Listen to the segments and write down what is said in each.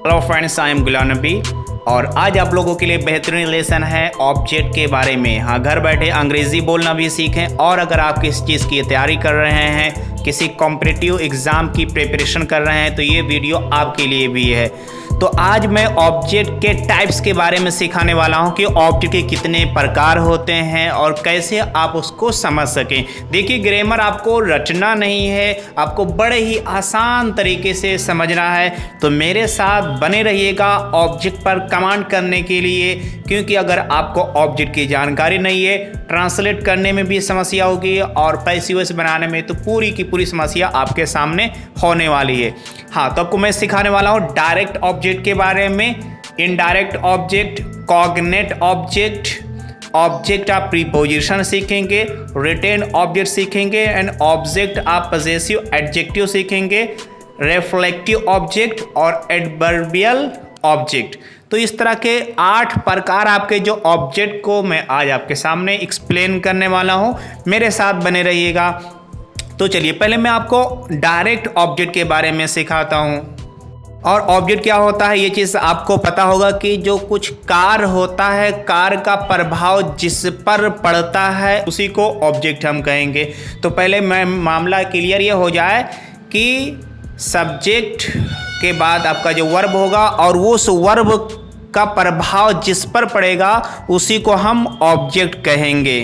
Hello friends, I am Ghulam Nabi और आज आप लोगों के लिए बेहतरीन लेसन है ऑब्जेक्ट के बारे में। हाँ, घर बैठे अंग्रेज़ी बोलना भी सीखें और अगर आप किस चीज़ की तैयारी कर रहे हैं, किसी कॉम्पिटिटिव एग्ज़ाम की प्रिपरेशन कर रहे हैं तो ये वीडियो आपके लिए भी है। तो आज मैं ऑब्जेक्ट के टाइप्स के बारे में सिखाने वाला हूँ कि ऑब्जेक्ट के कितने प्रकार होते हैं और कैसे आप उसको समझ सकें। देखिए, ग्रामर आपको रटना नहीं है, आपको बड़े ही आसान तरीके से समझना है। तो मेरे साथ बने रहिएगा ऑब्जेक्ट पर कमांड करने के लिए, क्योंकि अगर आपको ऑब्जेक्ट की जानकारी नहीं है, ट्रांसलेट करने में भी समस्या होगी और पैसिव्स बनाने में तो पूरी की पूरी समस्या आपके सामने होने वाली है। हाँ, तो आपको मैं सिखाने वाला हूँ डायरेक्ट ऑब्जेक्ट के बारे में, indirect object, cognate object, object आप प्रीपोजिशन सीखेंगे, रिटेन ऑब्जेक्ट सीखेंगे एंड ऑब्जेक्ट आप पजेसिव एडजेक्टिव सीखेंगे, रिफ्लेक्टिव ऑब्जेक्ट और एडवर्बियल ऑब्जेक्ट। तो इस तरह के 8 प्रकार आपके जो ऑब्जेक्ट को मैं आज आपके सामने एक्सप्लेन करने वाला हूँ। मेरे साथ बने रहिएगा। तो चलिए, पहले मैं आपको डायरेक्ट ऑब्जेक्ट के बारे में सिखाता हूँ। और ऑब्जेक्ट क्या होता है, ये चीज़ आपको पता होगा कि जो कुछ कार्य होता है, कार्य का प्रभाव जिस पर पड़ता है उसी को ऑब्जेक्ट हम कहेंगे। तो पहले मैं मामला क्लियर ये हो जाए कि सब्जेक्ट के बाद आपका जो वर्ब होगा और उस वर्ब का प्रभाव जिस पर पड़ेगा उसी को हम ऑब्जेक्ट कहेंगे।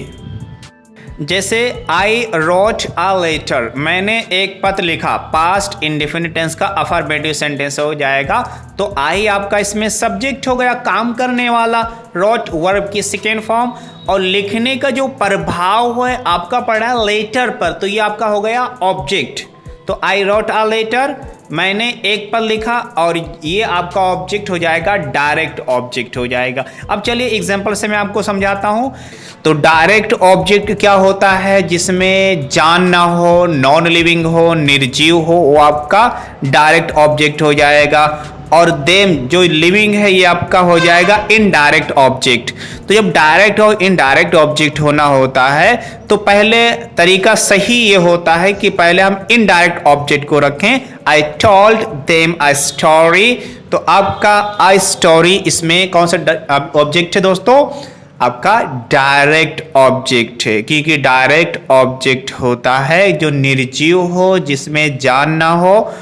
जैसे आई रोट अ लेटर, मैंने एक पत्र लिखा, पास्ट इंडेफिनिट टेंस का अफर्मेटिव सेंटेंस हो जाएगा। तो आई आपका इसमें सब्जेक्ट हो गया, काम करने वाला, रोट वर्ब की सेकेंड फॉर्म, और लिखने का जो प्रभाव है आपका पड़ा लेटर पर, तो ये आपका हो गया ऑब्जेक्ट। तो आई रोट अ लेटर, मैंने एक पद लिखा और ये आपका ऑब्जेक्ट हो जाएगा, डायरेक्ट ऑब्जेक्ट हो जाएगा। अब चलिए एग्जांपल से मैं आपको समझाता हूँ। तो डायरेक्ट ऑब्जेक्ट क्या होता है, जिसमें जान ना हो, नॉन लिविंग हो, निर्जीव हो, वो आपका डायरेक्ट ऑब्जेक्ट हो जाएगा। और देम जो लिविंग है ये आपका हो जाएगा इनडायरेक्ट ऑब्जेक्ट। तो जब डायरेक्ट और इनडायरेक्ट ऑब्जेक्ट होना होता है तो पहले तरीका सही ये होता है कि पहले हम इनडायरेक्ट ऑब्जेक्ट को रखें। I told them a story, तो आपका अ स्टोरी इसमें कौन सा ऑब्जेक्ट है दोस्तों, आपका डायरेक्ट ऑब्जेक्ट है। क्योंकि डायरेक्ट ऑब्जेक्ट होता है जो निर्जीव हो, जिसमें जान ना हो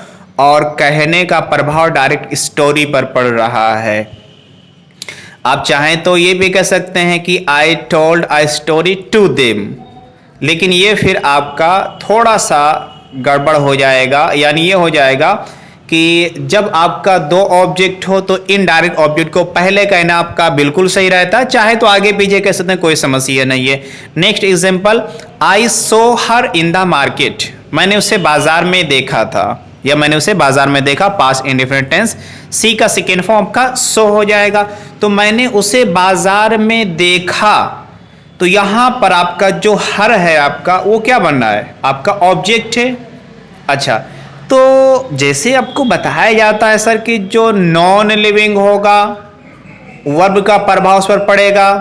और कहने का प्रभाव डायरेक्ट स्टोरी पर पड़ रहा है। आप चाहें तो ये भी कह सकते हैं कि I told a story to them, लेकिन ये फिर आपका थोड़ा सा गड़बड़ हो जाएगा। यानी ये हो जाएगा कि जब आपका 2 ऑब्जेक्ट हो तो इनडायरेक्ट ऑब्जेक्ट को पहले कहना आपका बिल्कुल सही रहता है, चाहे तो आगे पीछे कह सकते हैं, कोई समस्या नहीं है। Next example, I saw her in the market, मैंने उसे बाजार में देखा था या मैंने उसे बाजार में देखा, पास्ट इंडेफिनिट टेंस। सी का सेकेंड फॉर्म का सो हो जाएगा। तो मैंने उसे बाजार में देखा, तो यहां पर आपका जो हर है आपका वो क्या बन रहा है, आपका ऑब्जेक्ट है। अच्छा, तो जैसे आपको बताया जाता है सर कि जो नॉन लिविंग होगा वर्ब का प्रभाव उस पर पड़ेगा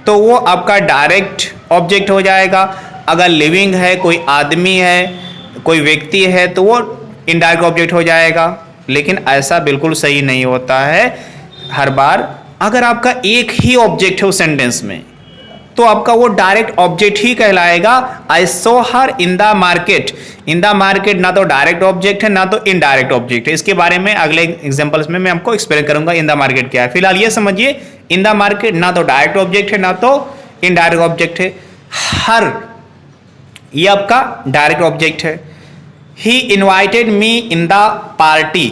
तो वो आपका डायरेक्ट ऑब्जेक्ट हो जाएगा। अगर लिविंग है, कोई आदमी है, कोई व्यक्ति है, तो वो इनडायरेक्ट ऑब्जेक्ट हो जाएगा। लेकिन ऐसा बिल्कुल सही नहीं होता है हर बार। अगर आपका एक ही ऑब्जेक्ट है उस सेंटेंस में तो आपका वो डायरेक्ट ऑब्जेक्ट ही कहलाएगा। I saw her in the market, in the market ना तो डायरेक्ट ऑब्जेक्ट है ना तो इनडायरेक्ट ऑब्जेक्ट है। इसके बारे में अगले एग्जांपल्स में मैं आपको एक्सप्लेन करूंगा इन द मार्केट क्या है। फिलहाल ये समझिए, इन द मार्केट ना तो डायरेक्ट ऑब्जेक्ट है ना तो इनडायरेक्ट ऑब्जेक्ट है। हर ये आपका डायरेक्ट ऑब्जेक्ट है। ही invited me in the party,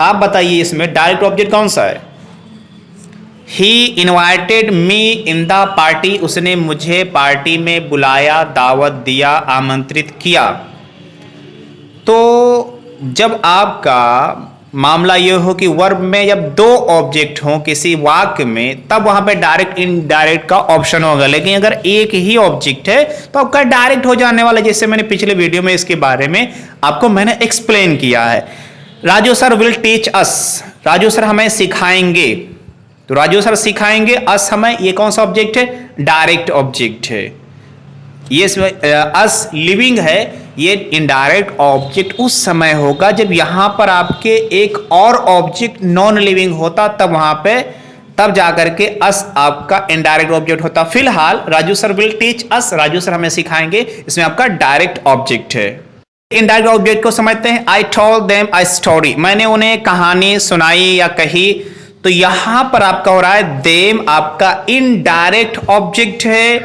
आप बताइए इसमें डायरेक्ट ऑब्जेक्ट कौन सा है। ही invited me in the party, उसने मुझे पार्टी में बुलाया, दावत दिया, आमंत्रित किया। तो जब आपका मामला यह हो कि वर्ब में जब 2 ऑब्जेक्ट हों किसी वाक्य में, तब वहां पे डायरेक्ट इनडायरेक्ट का ऑप्शन होगा। लेकिन अगर एक ही ऑब्जेक्ट है तो आपका डायरेक्ट हो जाने वाला, जैसे मैंने पिछले वीडियो में इसके बारे में आपको मैंने एक्सप्लेन किया है। Raju sir will teach us, Raju sir हमें सिखाएंगे, तो राजू सर सिखाएंगे, अस हमें, ये कौन सा ऑब्जेक्ट है, डायरेक्ट ऑब्जेक्ट है। ये अस लिविंग है, ये इनडायरेक्ट ऑब्जेक्ट उस समय होगा जब यहां पर आपके एक और ऑब्जेक्ट नॉन लिविंग होता, तब वहां पे तब जाकर के अस आपका इनडायरेक्ट ऑब्जेक्ट होता। फिलहाल Raju sir will teach us, Raju sir हमें सिखाएंगे, इसमें आपका डायरेक्ट ऑब्जेक्ट है। इनडायरेक्ट ऑब्जेक्ट को समझते हैं। I told them a story, मैंने उन्हें कहानी सुनाई या कही। तो यहां पर आपका हो रहा है देम आपका इनडायरेक्ट ऑब्जेक्ट है,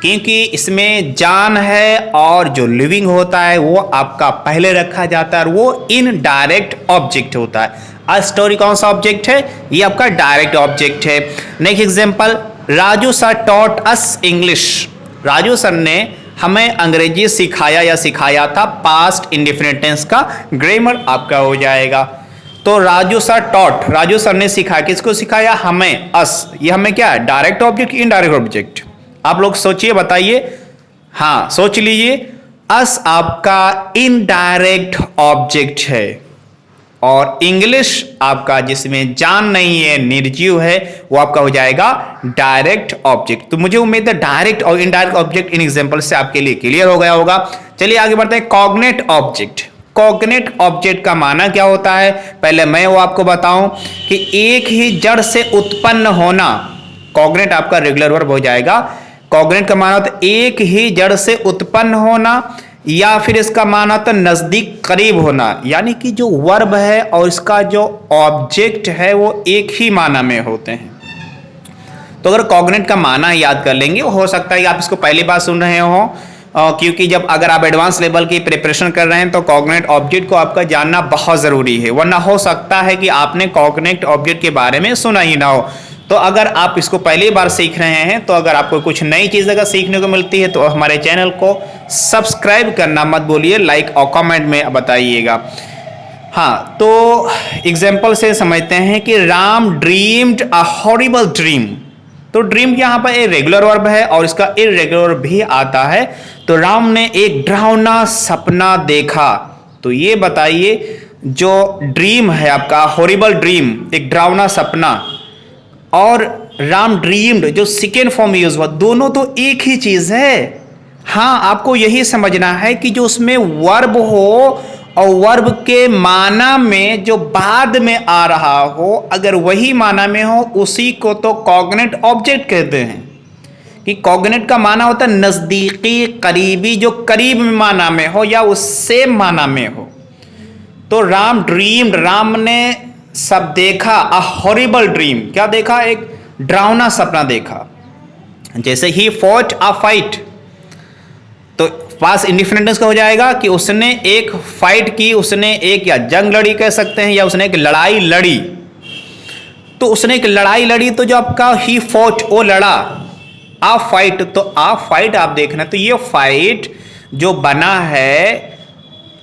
क्योंकि इसमें जान है और जो लिविंग होता है वो आपका पहले रखा जाता है और वो इनडायरेक्ट ऑब्जेक्ट होता है। अ स्टोरी कौन सा ऑब्जेक्ट है? ये आपका डायरेक्ट ऑब्जेक्ट है। Next example, Raju sir taught us English, Raju sir ने हमें अंग्रेजी सिखाया या सिखाया था, पास्ट इंडेफिनिट टेंस का ग्रामर आपका हो जाएगा। तो Raju sir taught, Raju sir ने सिखाया, किसको सिखाया? हमें, अस। ये हमें क्या है? Direct object, indirect object? आप लोग सोचिए, बताइए। हाँ, सोच लीजिए। अस आपका इनडायरेक्ट ऑब्जेक्ट है और इंग्लिश आपका जिसमें जान नहीं है, निर्जीव है, वो आपका हो जाएगा डायरेक्ट ऑब्जेक्ट। तो मुझे उम्मीद है डायरेक्ट और इनडायरेक्ट ऑब्जेक्ट इन एग्जांपल से आपके लिए क्लियर हो गया होगा। चलिए आगे बढ़ते हैं। कॉग्नेट ऑब्जेक्ट, कॉग्नेट ऑब्जेक्ट का माना क्या होता है? पहले मैं वो आपको बताऊं कि एक ही जड़ से उत्पन्न होना, कॉग्नेट आपका रेगुलर वर्ब हो जाएगा। कॉग्नेट का माना होता है एक ही जड़ से उत्पन्न होना, या फिर इसका माना तो नजदीक करीब होना, यानी कि जो वर्ब है और इसका जो ऑब्जेक्ट है वो एक ही माना में होते हैं। तो अगर कॉग्नेट का माना याद कर लेंगे, हो सकता है कि आप इसको पहली बार सुन रहे हो, क्योंकि जब अगर आप एडवांस लेवल की प्रिपरेशन कर रहे हैं तो कॉग्नेट ऑब्जेक्ट को आपका जानना बहुत जरूरी है, वरना हो सकता है कि आपने कॉग्नेट ऑब्जेक्ट के बारे में सुना ही ना हो। तो अगर आप इसको पहली बार सीख रहे हैं, तो अगर आपको कुछ नई चीज़ अगर सीखने को मिलती है तो हमारे चैनल को सब्सक्राइब करना मत भूलिए, लाइक और कमेंट में बताइएगा। हाँ, तो एग्जाम्पल से समझते हैं कि Ram dreamed a horrible dream. तो ड्रीम यहाँ पर एक रेगुलर वर्ब है और इसका इररेगुलर भी आता है। तो राम ने एक डरावना सपना देखा। तो ये बताइए, जो ड्रीम है आपका हॉरिबल ड्रीम, एक डरावना सपना, और राम ड्रीम्ड जो सेकेंड फॉर्म यूज हुआ, दोनों तो एक ही चीज है। हाँ, आपको यही समझना है कि जो उसमें वर्ब हो और वर्ब के माना में जो बाद में आ रहा हो, अगर वही माना में हो, उसी को तो कॉग्नेट ऑब्जेक्ट कहते हैं। कि कॉग्नेट का माना होता है नजदीकी, करीबी, जो करीब में माना में हो या उससे माना में हो। तो राम ड्रीम्ड, राम ने सब देखा, अ हॉरिबल ड्रीम, क्या देखा? एक डरावना सपना देखा। जैसे ही फॉट अ फाइट, तो पास इंडिफिनिट टेंस का हो जाएगा कि उसने एक फाइट की, उसने एक या जंग लड़ी कह सकते हैं, या उसने एक लड़ाई लड़ी। तो उसने एक लड़ाई लड़ी, तो जो आपका ही फॉट, वो लड़ा। आ फाइट, तो आ फाइट आप देखना, तो ये फाइट जो बना है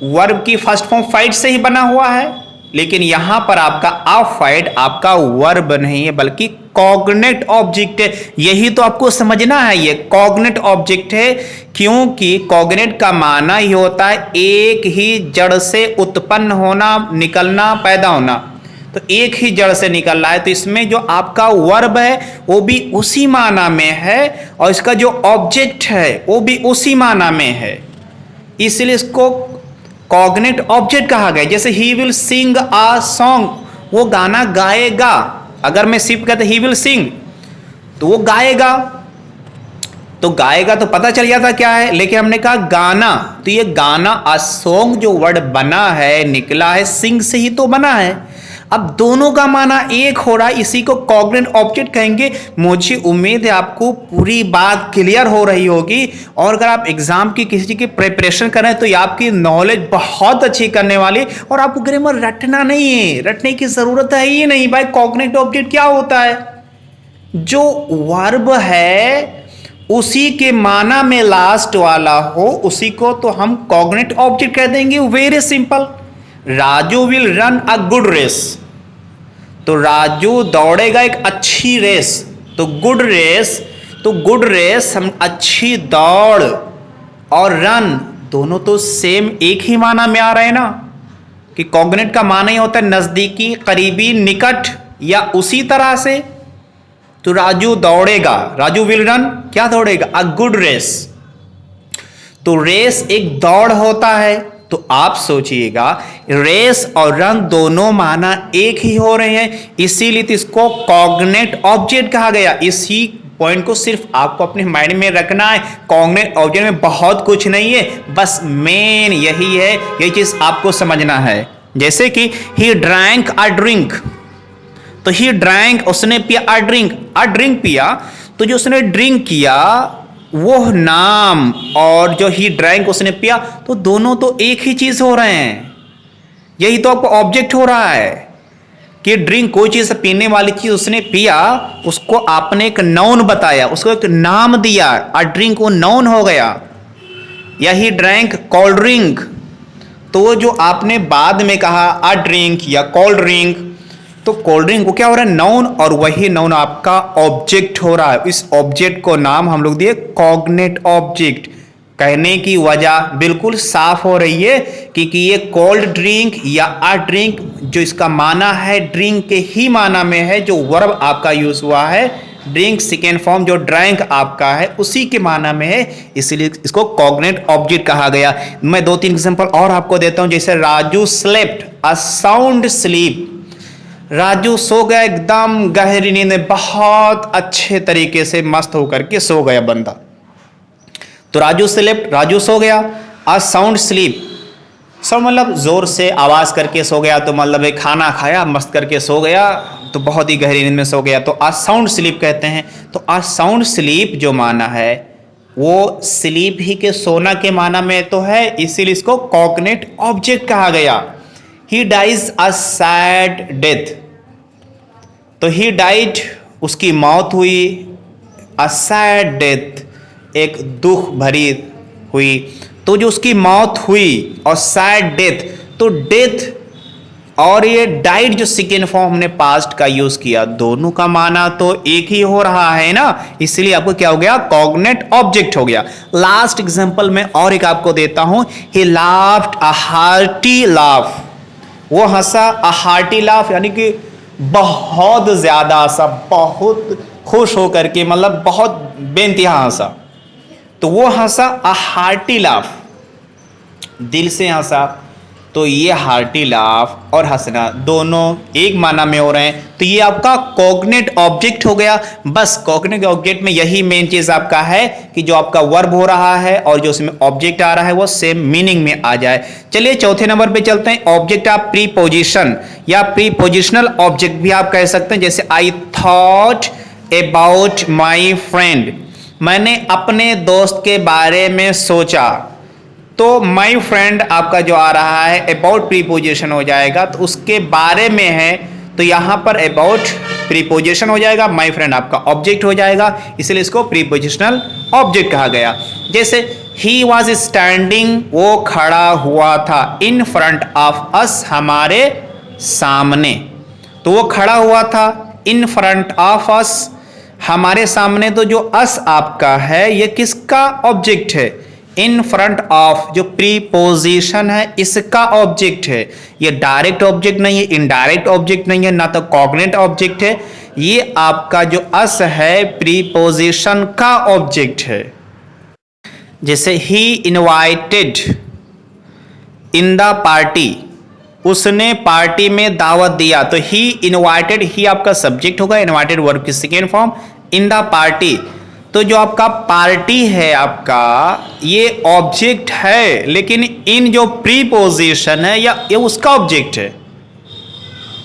वर्ब की फर्स्ट फॉर्म फाइट से ही बना हुआ है, लेकिन यहां पर आपका आ फाइट आपका वर्ब नहीं है बल्कि कॉग्नेट ऑब्जेक्ट है। यही तो आपको समझना है, ये कॉग्नेट ऑब्जेक्ट है, क्योंकि कॉग्नेट का माना ही होता है एक ही जड़ से उत्पन्न होना, निकलना, पैदा होना। तो एक ही जड़ से निकल रहा है, तो इसमें जो आपका वर्ब है वो भी उसी माना में है और इसका जो ऑब्जेक्ट है वो भी उसी माना में है, इसलिए इसको कॉग्नेट ऑब्जेक्ट कहा गया। जैसे he will sing a song, वो गाना गाएगा। अगर मैं सिर्फ कहता ही विल सिंग, तो वो गाएगा। तो गाएगा तो पता चल जाता क्या है, लेकिन हमने कहा गाना, तो ये गाना, अ सॉन्ग जो वर्ड बना है, निकला है, सिंग से ही तो बना है। अब दोनों का माना एक हो रहा है, इसी को कॉग्नेट ऑब्जेक्ट कहेंगे। मुझे उम्मीद है आपको पूरी बात क्लियर हो रही होगी, और अगर आप एग्जाम की किसी की प्रिपरेशन कर रहे हैं तो ये आपकी नॉलेज बहुत अच्छी करने वाली, और आपको ग्रामर रटना नहीं है, रटने की जरूरत है ही नहीं। भाई कॉग्नेट ऑब्जेक्ट क्या होता है? जो वर्ब है उसी के माना में लास्ट वाला हो, उसी को तो हम कॉग्नेट ऑब्जेक्ट कह देंगे। Very simple. Raju will run a good race, तो राजू दौड़ेगा एक अच्छी रेस। तो गुड रेस, तो गुड रेस हम अच्छी दौड़ और रन दोनों तो सेम एक ही माना में आ रहे हैं ना, कि कॉग्नेट का माना ही होता है नजदीकी, करीबी, निकट या उसी तरह से। तो राजू दौड़ेगा, राजू विल रन, क्या दौड़ेगा? A good race. तो रेस एक दौड़ होता है। तो आप सोचिएगा रेस और रन दोनों माना एक ही हो रहे हैं, इसीलिए तो इसको कॉग्नेट ऑब्जेक्ट कहा गया। इसी पॉइंट को सिर्फ आपको अपने माइंड में रखना है। कॉग्नेट ऑब्जेक्ट में बहुत कुछ नहीं है, बस मेन यही है, ये चीज आपको समझना है। जैसे कि ही ड्रैंक अ ड्रिंक, तो ही ड्रैंक उसने पिया अ ड्रिंक पिया, तो जो उसने ड्रिंक किया वो नाम और जो ही ड्रैंक उसने पिया, तो दोनों तो एक ही चीज हो रहे हैं। यही तो आपको ऑब्जेक्ट हो रहा है कि ड्रिंक कोई चीज पीने वाली चीज उसने पिया, उसको आपने एक नाउन बताया, उसको एक नाम दिया, अ ड्रिंक वो नाउन हो गया। या ही ड्रैंक कोल्ड ड्रिंक, तो वो जो आपने बाद में कहा अ ड्रिंक या कोल्ड ड्रिंक, तो कोल्ड ड्रिंक को क्या हो रहा है नाउन, और वही नाउन आपका ऑब्जेक्ट हो रहा है। इस ऑब्जेक्ट को नाम हम लोग दिए कॉग्नेट ऑब्जेक्ट। कहने की वजह बिल्कुल साफ हो रही है कि ये कोल्ड ड्रिंक या अ ड्रिंक जो इसका माना है ड्रिंक के ही माना में है, जो वर्ब आपका यूज हुआ है ड्रिंक सेकेंड फॉर्म जो ड्रैंक आपका है उसी के माना में है, इसलिए इसको कॉग्नेट ऑब्जेक्ट कहा गया। मैं 2-3 एग्जांपल और आपको देता हूं, जैसे Raju slept a sound sleep, Raju सो गया एकदम गहरी नींद में, बहुत अच्छे तरीके से मस्त होकर के सो गया बंदा। तो राजू स्लेप्ट, राजू सो गया। अ साउंड स्लीप, सब मतलब जोर से आवाज करके सो गया, तो मतलब एक खाना खाया मस्त करके सो गया, तो बहुत ही गहरी नींद में सो गया, तो अ साउंड स्लीप कहते हैं। तो अ साउंड स्लीप जो माना है वो स्लीप ही के सोना के माना में तो है, इसीलिए इसको कॉग्नेट ऑब्जेक्ट कहा गया। He dies a sad death, तो ही डाइड उसकी मौत हुई, अ सैड डेथ एक दुख भरी हुई। तो जो उसकी मौत हुई और सैड डेथ, तो डेथ और ये डाइड जो सेकेंड फॉर्म हमने पास्ट का यूज किया, दोनों का माना तो एक ही हो रहा है ना, इसलिए आपको क्या हो गया कॉग्नेट ऑब्जेक्ट हो गया। लास्ट एग्जांपल में और एक आपको देता हूं, ही लाफ्ड अ हार्टी लाफ, वो हंसा अ हार्टी लाफ यानी कि बहुत ज्यादा हंसा, बहुत खुश होकर के, मतलब बहुत बेइंतहा हंसा, तो वो हंसा अ हार्टी लाफ, दिल से हंसा। तो ये हार्टी लाफ और हंसना दोनों एक माना में हो रहे हैं, तो ये आपका कॉग्नेट ऑब्जेक्ट हो गया। बस कॉग्नेट ऑब्जेक्ट में यही मेन चीज आपका है कि जो आपका वर्ब हो रहा है और जो उसमें ऑब्जेक्ट आ रहा है वो सेम मीनिंग में आ जाए। चलिए चौथे नंबर पे चलते हैं, ऑब्जेक्ट ऑफ प्रीपोजिशन या प्रीपोजिशनल ऑब्जेक्ट भी आप कह सकते हैं। जैसे I thought about my friend, मैंने अपने दोस्त के बारे में सोचा, तो माई फ्रेंड आपका जो आ रहा है अबाउट प्रीपोजिशन हो जाएगा, तो उसके बारे में है, तो यहां पर अबाउट प्रीपोजिशन हो जाएगा, माई फ्रेंड आपका ऑब्जेक्ट हो जाएगा, इसलिए इसको प्रीपोजिशनल ऑब्जेक्ट कहा गया। जैसे ही वॉज स्टैंडिंग, वो खड़ा हुआ था, इन फ्रंट ऑफ अस हमारे सामने, तो वो खड़ा हुआ था इन फ्रंट ऑफ अस हमारे सामने, तो जो अस आपका है ये किसका ऑब्जेक्ट है, इन फ्रंट ऑफ जो प्रीपोजिशन है इसका ऑब्जेक्ट है। ये डायरेक्ट ऑब्जेक्ट नहीं है, इनडायरेक्ट ऑब्जेक्ट नहीं है, ना तो कॉग्नेट ऑब्जेक्ट है, ये आपका जो अस है प्रीपोजिशन का ऑब्जेक्ट है। जैसे ही इनवाइटेड इन द पार्टी, उसने पार्टी में दावत दिया, तो ही इनवाइटेड, ही आपका सब्जेक्ट होगा, इनवाइटेड वर्ब की second form, in the party, तो जो आपका पार्टी है आपका ये ऑब्जेक्ट है, लेकिन इन जो प्रीपोजिशन है या ये उसका ऑब्जेक्ट है।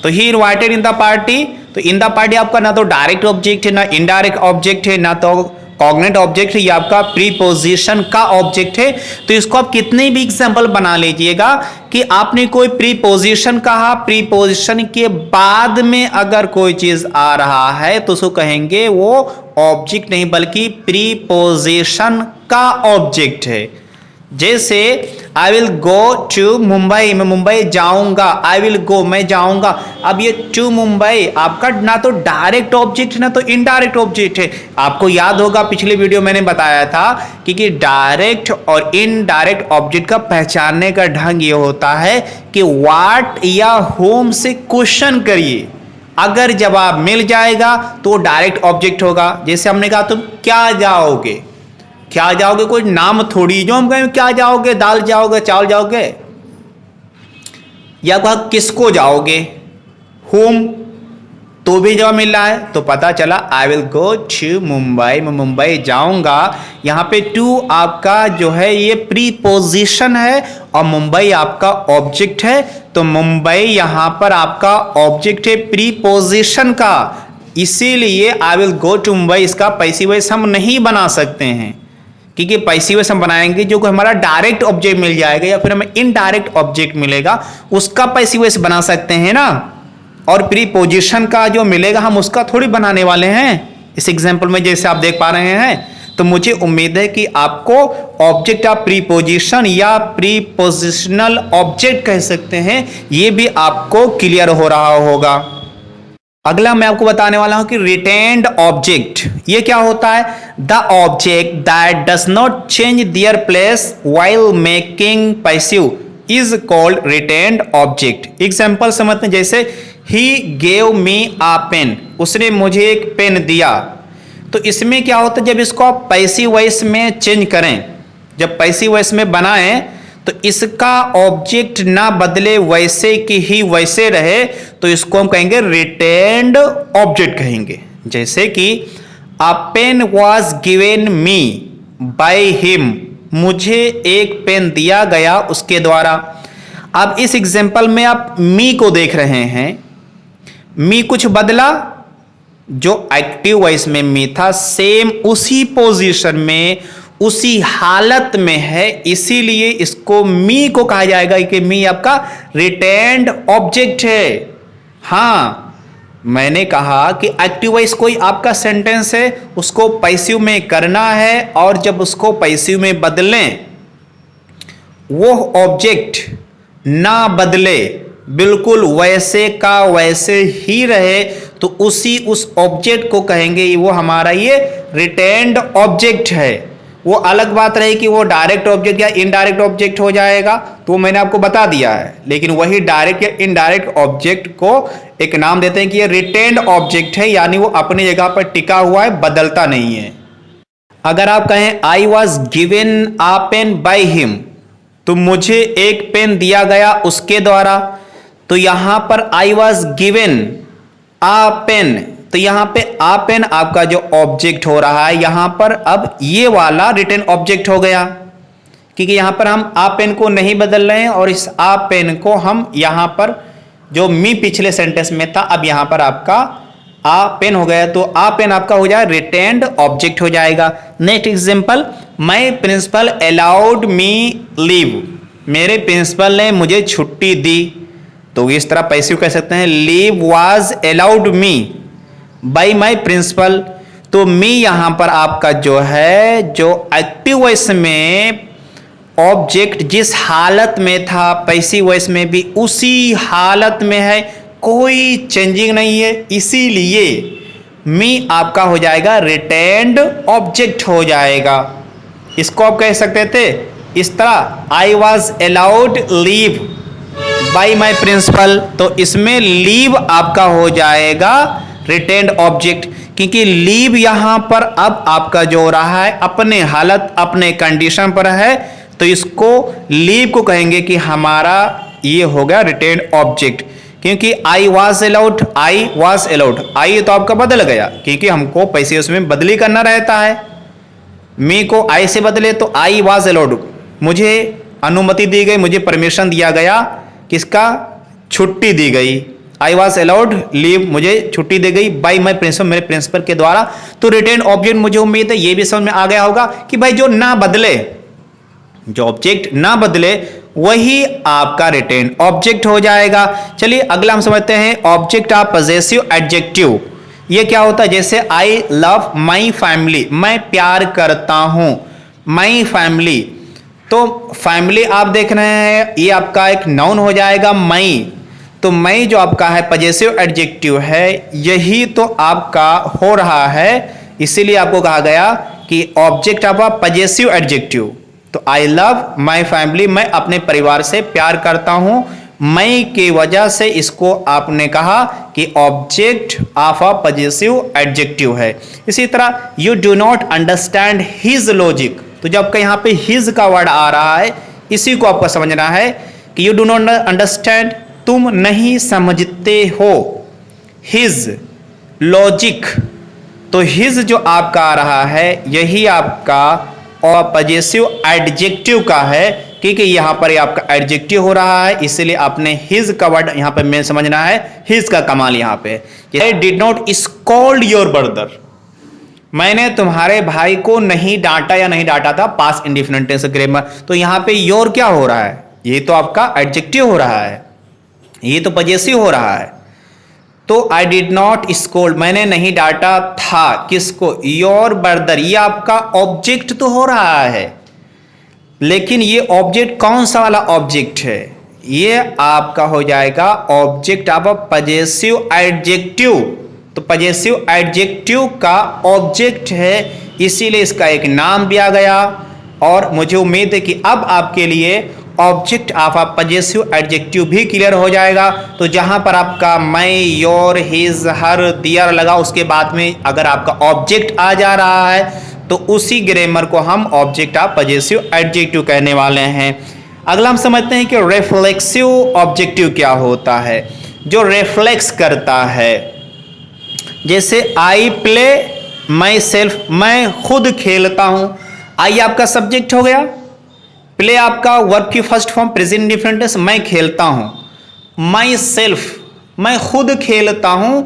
तो ही इनवाइटेड इन द पार्टी, तो इन द पार्टी आपका ना तो डायरेक्ट ऑब्जेक्ट है, ना इनडायरेक्ट ऑब्जेक्ट है, ना तो कॉग्नेट ऑब्जेक्ट है, ये आपका प्रीपोजिशन का ऑब्जेक्ट है। तो इसको आप कितने भी एग्जांपल बना लीजिएगा कि आपने कोई प्रीपोजिशन कहा, प्रीपोजिशन के बाद में अगर कोई चीज आ रहा है तो उसको कहेंगे वो ऑब्जेक्ट नहीं बल्कि प्रीपोजिशन का ऑब्जेक्ट है। जैसे I will go to Mumbai, मैं मुंबई जाऊंगा, आई विल गो मैं जाऊंगा। अब ये टू मुंबई आपका ना तो डायरेक्ट ऑब्जेक्ट ना तो इनडायरेक्ट ऑब्जेक्ट है। आपको याद होगा पिछले वीडियो मैंने बताया था कि डायरेक्ट और इनडायरेक्ट ऑब्जेक्ट का पहचानने का ढंग ये होता है कि व्हाट या होम से क्वेश्चन करिए, अगर जवाब मिल जाएगा तो डायरेक्ट ऑब्जेक्ट होगा। जैसे हमने कहा तुम क्या जाओगे, क्या जाओगे, कोई नाम थोड़ी जो हम कहें क्या जाओगे, दाल जाओगे, चावल जाओगे, या कहा किसको जाओगे, होम, तो भी जवाब मिल रहा है। तो पता चला I will go to Mumbai, मैं मुंबई जाऊंगा। यहाँ पे टू आपका जो है ये प्रीपोजिशन है और मुंबई आपका ऑब्जेक्ट है। तो मुंबई यहाँ पर आपका ऑब्जेक्ट है प्रीपोजिशन का, इसीलिए I will go to Mumbai इसका पैसिव वॉइस हम नहीं बना सकते हैं, क्योंकि पैसिव वॉइस हम बनाएंगे जो हमारा डायरेक्ट ऑब्जेक्ट मिल जाएगा या फिर हमें इनडायरेक्ट ऑब्जेक्ट मिलेगा उसका पैसिव वॉइस बना सकते हैं ना, और प्रीपोजिशन का जो मिलेगा हम उसका थोड़ी बनाने वाले हैं। इस एग्जांपल में जैसे आप देख पा रहे हैं, तो मुझे उम्मीद है कि आपको ऑब्जेक्ट ऑफ प्रीपोजिशन या प्रीपोजिशनल ऑब्जेक्ट कह सकते हैं, ये भी आपको क्लियर हो रहा होगा। अगला मैं आपको बताने वाला हूं कि रिटेन्ड ऑब्जेक्ट ये क्या होता है। The object that does not change their place while making passive is called retained object. Example समझते हैं, जैसे he gave me uh pen, उसने मुझे एक पेन दिया। तो इसमें क्या होता है, जब इसको आप पैसिव वॉइस में चेंज करें, जब पैसिव वॉइस में बनाएं, तो इसका ऑब्जेक्ट ना बदले, वैसे कि ही वैसे रहे, तो इसको हम कहेंगे रिटेन्ड ऑब्जेक्ट कहेंगे। जैसे कि a pen was given me by him, मुझे एक पेन दिया गया उसके द्वारा। अब इस एग्जाम्पल में आप मी को देख रहे हैं, मी कुछ बदला, जो एक्टिव वॉइस में मी था सेम उसी पोजीशन में उसी हालत में है, इसीलिए इसको मी को कहा जाएगा कि मी आपका रिटेन्ड ऑब्जेक्ट है। हां, मैंने कहा कि एक्टिव वॉइस कोई आपका सेंटेंस है, उसको पैसिव में करना है, और जब उसको पैसिव में बदलें, वो ऑब्जेक्ट ना बदले, बिल्कुल वैसे का वैसे ही रहे, तो उस ऑब्जेक्ट को कहेंगे वो हमारा ये रिटेन्ड ऑब्जेक्ट है। वो अलग बात रही कि वो डायरेक्ट ऑब्जेक्ट या इनडायरेक्ट ऑब्जेक्ट हो जाएगा, तो मैंने आपको बता दिया है, लेकिन वही डायरेक्ट या इनडायरेक्ट ऑब्जेक्ट को एक नाम देते हैं कि ये रिटेन्ड ऑब्जेक्ट है, यानी वो अपनी जगह पर टिका हुआ है, बदलता नहीं है। अगर आप कहें I was given a pen by him, तो मुझे एक पेन दिया गया उसके द्वारा, तो यहां पर I was given a pen, तो यहां पे आ पेन आपका जो ऑब्जेक्ट हो रहा है, यहां पर अब ये वाला रिटेन ऑब्जेक्ट हो गया, क्योंकि यहां पर हम आ पेन को नहीं बदल रहे हैं, और इस आ पेन को हम यहां पर जो मी पिछले सेंटेंस में था, अब यहां पर आपका आ पेन हो गया, तो आ पेन आपका हो जाए रिटेन्ड ऑब्जेक्ट हो जाएगा। Next example, my principal allowed me leave, मेरे प्रिंसिपल ने मुझे छुट्टी दी, तो इस तरह पैसिव कह सकते हैं, leave was allowed me by my principal. तो मी यहां पर आपका जो है, जो एक्टिव वॉइस में ऑब्जेक्ट जिस हालत में था, पैसिव वॉइस में भी उसी हालत में है, कोई चेंजिंग नहीं है, इसीलिए मी आपका हो जाएगा रिटेन्ड ऑब्जेक्ट हो जाएगा। इसको आप कह सकते थे इस तरह, I was allowed leave by my principal, तो इसमें लीव आपका हो जाएगा रिटेन्ड ऑब्जेक्ट, क्योंकि लीव यहां पर अब आपका जो हो रहा है अपने हालत अपने कंडीशन पर है, तो इसको लीव को कहेंगे कि हमारा ये हो गया रिटेन्ड ऑब्जेक्ट। क्योंकि I was allowed, I was allowed, I तो आपका बदल गया, क्योंकि हमको पैसे उसमें बदली करना रहता है। मी को आई से बदले तो आई वॉज अलाउड, मुझे अनुमति दी गई, मुझे परमिशन दिया गया, किसका, छुट्टी दी गई, आई वॉज अलाउड लीव, मुझे छुट्टी दी गई बाय माय प्रिंसिपल, मेरे प्रिंसिपल के द्वारा। तो रिटेन्ड ऑब्जेक्ट मुझे उम्मीद है ये भी समझ में आ गया होगा कि भाई जो ना बदले, जो ऑब्जेक्ट ना बदले वही आपका रिटेन्ड ऑब्जेक्ट हो जाएगा। चलिए अगला हम समझते हैं ऑब्जेक्ट ऑफ पजेसिव एडजेक्टिव। ये क्या होता है, जैसे आई लव माई फैमिली, मैं प्यार करता हूं माई फैमिली, तो फैमिली आप देख रहे हैं ये आपका एक नाउन हो जाएगा मई, तो मई जो आपका है पजेसिव एडजेक्टिव है, यही तो आपका हो रहा है, इसीलिए आपको कहा गया कि object of a possessive adjective. तो आई लव माई फैमिली, मैं अपने परिवार से प्यार करता हूं, मई की वजह से इसको आपने कहा कि object of a possessive adjective है। इसी तरह you do not understand his logic, तो जब आपका यहाँ पे हिज का वर्ड आ रहा है, इसी को आपको समझना है कि यू डू नॉट अंडरस्टैंड, तुम नहीं समझते हो। हिज लॉजिक, तो हिज जो आपका आ रहा है यही आपका और पजेसिव एडजेक्टिव का है, क्योंकि यहाँ पर आपका एडजेक्टिव हो रहा है, इसलिए आपने हिज का वर्ड यहाँ पे मैं समझना है। हिज का कमाल यहाँ पे, I did not scold your brother, मैंने तुम्हारे भाई को नहीं डांटा या नहीं डांटा था, पास्ट इंडेफिनिट टेंस ग्रामर। तो यहाँ पे योर क्या हो रहा है, ये तो आपका एडजेक्टिव हो रहा है, ये तो पजेसिव हो रहा है। तो आई डिड नॉट स्कोल्ड, मैंने नहीं डांटा था, किसको, योर ब्रदर, ये आपका ऑब्जेक्ट तो हो रहा है, लेकिन ये ऑब्जेक्ट कौन सा वाला ऑब्जेक्ट है, ये आपका हो जाएगा object of a possessive adjective. तो पजेसिव एडजेक्टिव का ऑब्जेक्ट है, इसीलिए इसका एक नाम दिया गया। और मुझे उम्मीद है कि अब आपके लिए object of a possessive adjective भी क्लियर हो जाएगा। तो जहां पर आपका मैं, योर, हिज, हर, दियर लगा, उसके बाद में अगर आपका ऑब्जेक्ट आ जा रहा है तो उसी ग्रामर को हम ऑब्जेक्ट ऑफ पजेसिव एडजेक्टिव कहने वाले हैं। अगला हम समझते हैं कि रिफ्लेक्सिव ऑब्जेक्टिव क्या होता है, जो रिफ्लेक्स करता है। जैसे आई प्ले माई सेल्फ, मैं खुद खेलता हूं। आई आपका सब्जेक्ट हो गया, प्ले आपका वर्ब की first form present indefinite tense, मैं खेलता हूं। माई सेल्फ, मैं खुद खेलता हूं।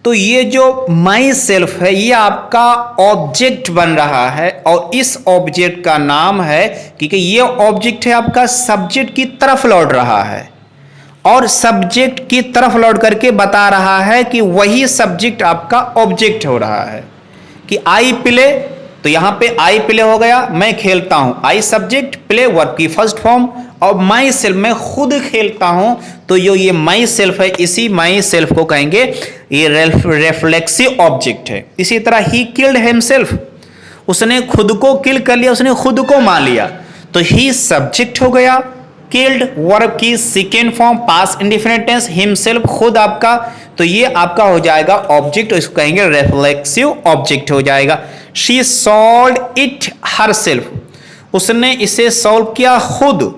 तो ये जो माई सेल्फ है ये आपका ऑब्जेक्ट बन रहा है, और इस ऑब्जेक्ट का नाम है, क्योंकि ये ऑब्जेक्ट है आपका सब्जेक्ट की तरफ लौट रहा है, और सब्जेक्ट की तरफ लौट करके बता रहा है कि वही सब्जेक्ट आपका ऑब्जेक्ट हो रहा है। कि आई प्ले, तो यहां पे आई प्ले हो गया, मैं खेलता हूं, आई सब्जेक्ट, प्ले वर्ब की फर्स्ट फॉर्म, और माई सेल्फ, मैं खुद खेलता हूं। तो ये माई सेल्फ है, इसी माई सेल्फ को कहेंगे ये रिफ्लेक्सिव ऑब्जेक्ट है। इसी तरह ही किल्ड हिमसेल्फ, उसने खुद को किल कर लिया, उसने खुद को मार लिया, तो ही सब्जेक्ट हो गया। किल्ड वर्ब की second form past indefinite tense, himself खुद आपका, तो ये आपका हो जाएगा ऑब्जेक्ट, इसको कहेंगे रिफ्लेक्सिव ऑब्जेक्ट हो जाएगा। शी सॉल्व्ड इट हरसेल्फ, उसने इसे सॉल्व किया खुद।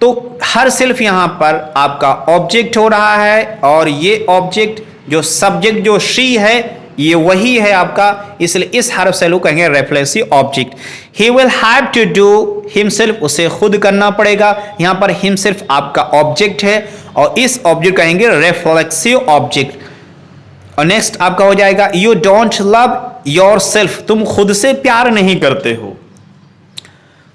तो हर सेल्फ यहां पर आपका ऑब्जेक्ट हो रहा है, और ये ऑब्जेक्ट जो सब्जेक्ट जो शी है ये वही है आपका, इसलिए इस हर सेल्फ को कहेंगे reflexive object. He will have to do himself, उसे खुद करना पड़ेगा। यहां पर हिमसेल्फ आपका ऑब्जेक्ट है, और इस ऑब्जेक्ट कहेंगे रिफ्लेक्सिव ऑब्जेक्ट। और नेक्स्ट आपका हो जाएगा you don't love your self, तुम खुद से प्यार नहीं करते हो।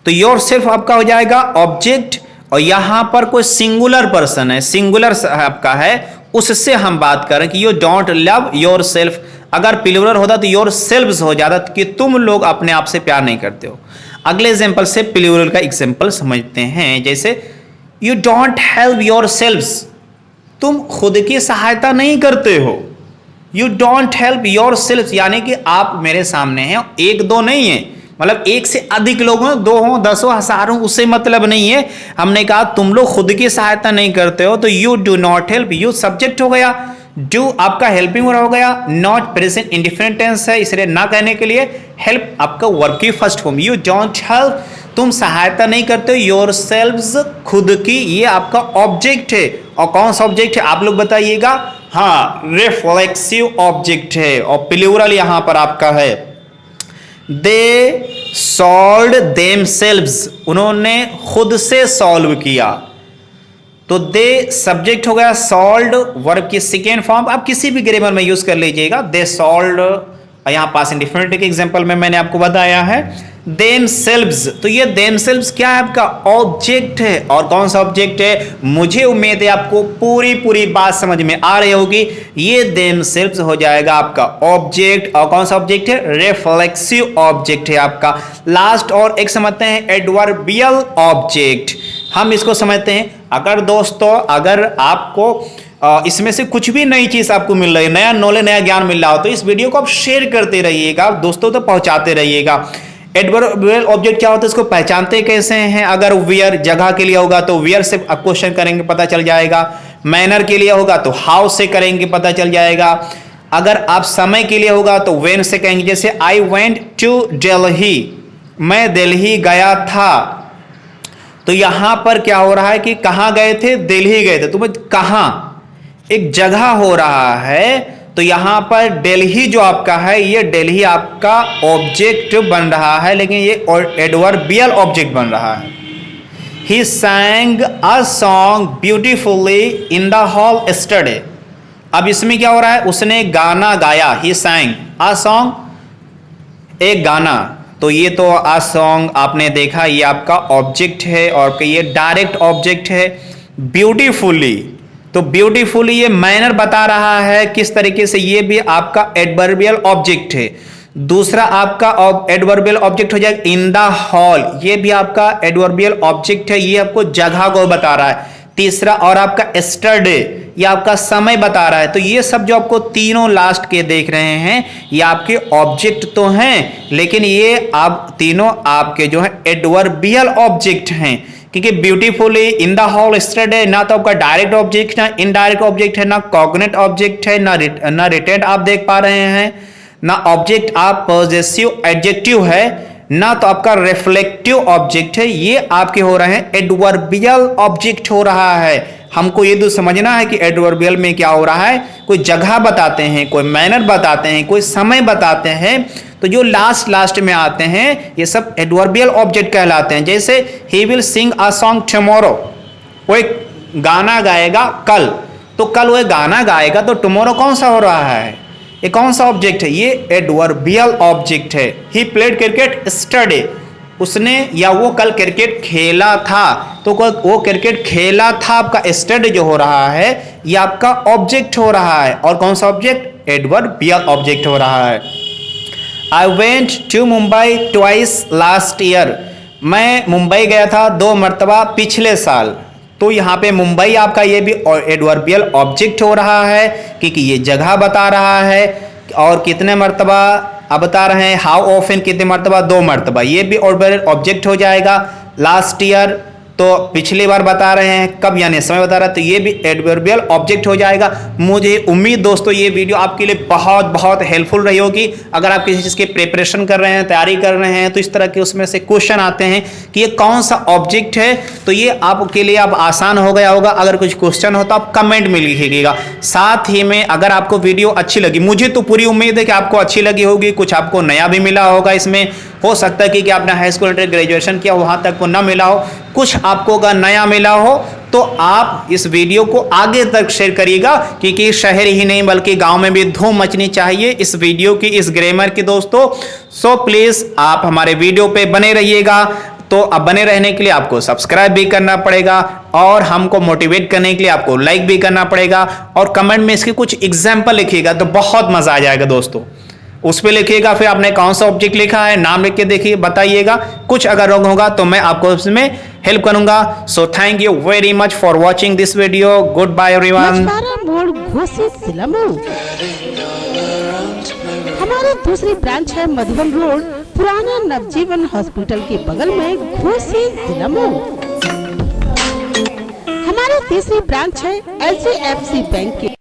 तो योर सेल्फ आपका हो जाएगा ऑब्जेक्ट, और यहां पर कोई सिंगुलर पर्सन है, सिंगुलर आपका है, उससे हम बात करें कि you don't love your self. अगर प्लूरल होता तो योर सेल्व्स हो जाता, कि तुम लोग अपने आप से प्यार नहीं करते हो। अगले एग्जांपल से प्लूरल का एग्जांपल समझते हैं। जैसे you don't help your selves, तुम खुद की सहायता नहीं करते हो। You don't help your self, यानी कि आप मेरे सामने हैं, एक दो नहीं है, मतलब एक से अधिक लोग हों, दो हों, दस हों, हजारों, उससे मतलब नहीं है। हमने कहा तुम लोग खुद की सहायता नहीं करते हो, तो you do not help, you subject हो गया, डू आपका हेल्पिंग हो गया, नॉट प्रेजेंट इंडेफिनिट टेंस है, इसलिए ना कहने के लिए, हेल्प आपका वर्ब की first form. You don't help, तुम सहायता नहीं करते हो, योर सेल्व्स खुद की, ये आपका ऑब्जेक्ट है। और कौन सा ऑब्जेक्ट है आप लोग बताइएगा? हाँ, रिफ्लेक्सिव ऑब्जेक्ट है, और प्लूरल यहां पर आपका है। दे सॉल्व्ड देमसेल्व्स, उन्होंने खुद से सॉल्व किया। तो दे सब्जेक्ट हो गया, सॉल्व्ड वर्ब की सेकेंड फॉर्म, आप किसी भी ग्रामर में यूज कर लीजिएगा। दे सॉल्व्ड, यहां पास इंडेफिनिट के एग्जांपल में मैंने आपको बताया है। देमसेल्व्स, तो ये देमसेल्व्स क्या है? आपका ऑब्जेक्ट है। और कौन सा ऑब्जेक्ट है? मुझे उम्मीद है आपको पूरी बात समझ में आ रही होगी। ये देमसेल्व्स हो जाएगा आपका ऑब्जेक्ट। और कौन सा ऑब्जेक्ट है? रिफ्लेक्सिव ऑब्जेक्ट है आपका। लास्ट और एक समझते हैं एडवर्बियल ऑब्जेक्ट। हम इसको समझते हैं। अगर दोस्तों, अगर आपको इसमें से कुछ भी नई चीज आपको मिल रही है, नया नॉलेज, नया ज्ञान मिल रहा हो, तो इस वीडियो को आप शेयर करते रहिएगा, दोस्तों तक पहुंचाते रहिएगा। एडवर्बियल ऑब्जेक्ट क्या होता है, इसको पहचानते कैसे हैं? अगर वेयर जगह के लिए होगा तो वेयर से क्वेश्चन करेंगे, पता चल जाएगा। मैनर के लिए होगा तो हाउ से करेंगे, पता चल जाएगा। अगर आप समय के लिए होगा तो व्हेन से कहेंगे। जैसे आई वेंट टू दिल्ली, मैं दिल्ली गया था। तो यहां पर क्या हो रहा है कि कहां गए थे, दिल्ली गए थे। तो कहां, एक जगह हो रहा है। तो यहां पर दिल्ली जो आपका है, ये दिल्ली आपका ऑब्जेक्ट बन रहा है, लेकिन ये एडवर्बियल ऑब्जेक्ट बन रहा है। He sang a song beautifully in the hall yesterday। अब इसमें क्या हो रहा है, उसने गाना गाया। He sang a song, एक गाना। तो ये तो आ सॉन्ग आपने देखा, ये आपका ऑब्जेक्ट है और ये डायरेक्ट ऑब्जेक्ट है। ब्यूटीफुली, तो ब्यूटीफुली ये मैनर बता रहा है किस तरीके से, ये भी आपका एडवर्बियल ऑब्जेक्ट है। दूसरा आपका एडवर्बियल ऑब्जेक्ट हो जाएगा इन द हॉल, ये भी आपका एडवर्बियल ऑब्जेक्ट है, ये आपको जगह को बता रहा है। तीसरा और आपका एस्टरडे, ये आपका समय बता रहा है। तो ये सब जो आपको तीनों लास्ट के देख रहे हैं, ये आपके ऑब्जेक्ट तो हैं, लेकिन ये आप तीनों आपके जो है एडवर्बियल ऑब्जेक्ट हैं। क्योंकि beautifully, in the hall, yesterday ना तो आपका डायरेक्ट ऑब्जेक्ट है, इनडायरेक्ट ऑब्जेक्ट है, ना कॉग्नेट ऑब्जेक्ट है, ना रिटेंड आप देख पा रहे हैं, ना ऑब्जेक्ट आप पॉजेसिव एडजेक्टिव है, ना तो आपका रिफ्लेक्टिव ऑब्जेक्ट है। ये आपके हो रहे हैं एडवर्बियल ऑब्जेक्ट हो रहा है। हमको ये तो समझना है कि एडवर्बियल में क्या हो रहा है, कोई जगह बताते हैं, कोई मैनर बताते हैं, कोई समय बताते हैं। तो जो लास्ट में आते हैं ये सब एडवर्बियल ऑब्जेक्ट कहलाते हैं। जैसे he will sing a song tomorrow, वो एक गाना गाएगा कल। तो कल वो गाना गाएगा, तो टुमारो कौन सा हो रहा है, ये कौन सा ऑब्जेक्ट है, ये एडवर्बियल ऑब्जेक्ट है। ही प्लेड क्रिकेट यस्टरडे, उसने या वो कल क्रिकेट खेला था। तो वो क्रिकेट खेला था आपका यस्टरडे जो हो रहा है, ये आपका ऑब्जेक्ट हो रहा है। और कौन सा ऑब्जेक्ट, एडवर्बियल ऑब्जेक्ट हो रहा है। I went to Mumbai twice last year, मैं मुंबई गया था 2 मरतबा पिछले साल। तो यहाँ पे मुंबई आपका ये भी एडवर्बियल ऑब्जेक्ट हो रहा है, क्योंकि ये जगह बता रहा है। और कितने मरतबा अब बता रहे हैं, हाउ ऑफन, कितने मरतबा, 2 मरतबा, ये भी एडवर्बियल ऑब्जेक्ट हो जाएगा। लास्ट ईयर तो पिछली बार बता रहे हैं, कब यानी समय बता रहा है, तो ये भी एडवर्बियल ऑब्जेक्ट हो जाएगा। मुझे उम्मीद दोस्तों ये वीडियो आपके लिए बहुत बहुत हेल्पफुल रही होगी। अगर आप किसी चीज़ की प्रिपरेशन कर रहे हैं, तैयारी कर रहे हैं, तो इस तरह के उसमें से क्वेश्चन आते हैं कि ये कौन सा ऑब्जेक्ट है, तो ये आपके लिए अब आसान हो गया होगा। अगर कुछ क्वेश्चन हो तो आप कमेंट में लिखिएगा। साथ ही में अगर आपको वीडियो अच्छी लगी, मुझे तो पूरी उम्मीद है कि आपको अच्छी लगी होगी, कुछ आपको नया भी मिला होगा। इसमें हो सकता है कि आपने हाई स्कूल इंटर ग्रेजुएशन किया, वहाँ तक को ना मिला हो, कुछ आपको अगर नया मिला हो तो आप इस वीडियो को आगे तक शेयर करिएगा, क्योंकि शहर ही नहीं बल्कि गांव में भी धूम मचनी चाहिए इस वीडियो की, इस ग्रामर की दोस्तों। सो प्लीज़ आप हमारे वीडियो पे बने रहिएगा। तो अब बने रहने के लिए आपको सब्सक्राइब भी करना पड़ेगा और हमको मोटिवेट करने के लिए आपको लाइक भी करना पड़ेगा। और कमेंट में इसके कुछ एग्जाम्पल लिखिएगा तो बहुत मज़ा आ जाएगा दोस्तों। उस पर लिखिएगा, फिर आपने कौन सा ऑब्जेक्ट लिखा है नाम लिख के देखिए, बताइएगा। कुछ अगर रॉन्ग होगा तो मैं आपको उसमें हेल्प करूंगा। So thank you very much for watching this video. Goodbye everyone. हमारी दूसरी ब्रांच है मधुबन रोड, पुराना नवजीवन हॉस्पिटल के बगल में, घोसी जिला में। हमारी तीसरी ब्रांच है HDFC बैंक के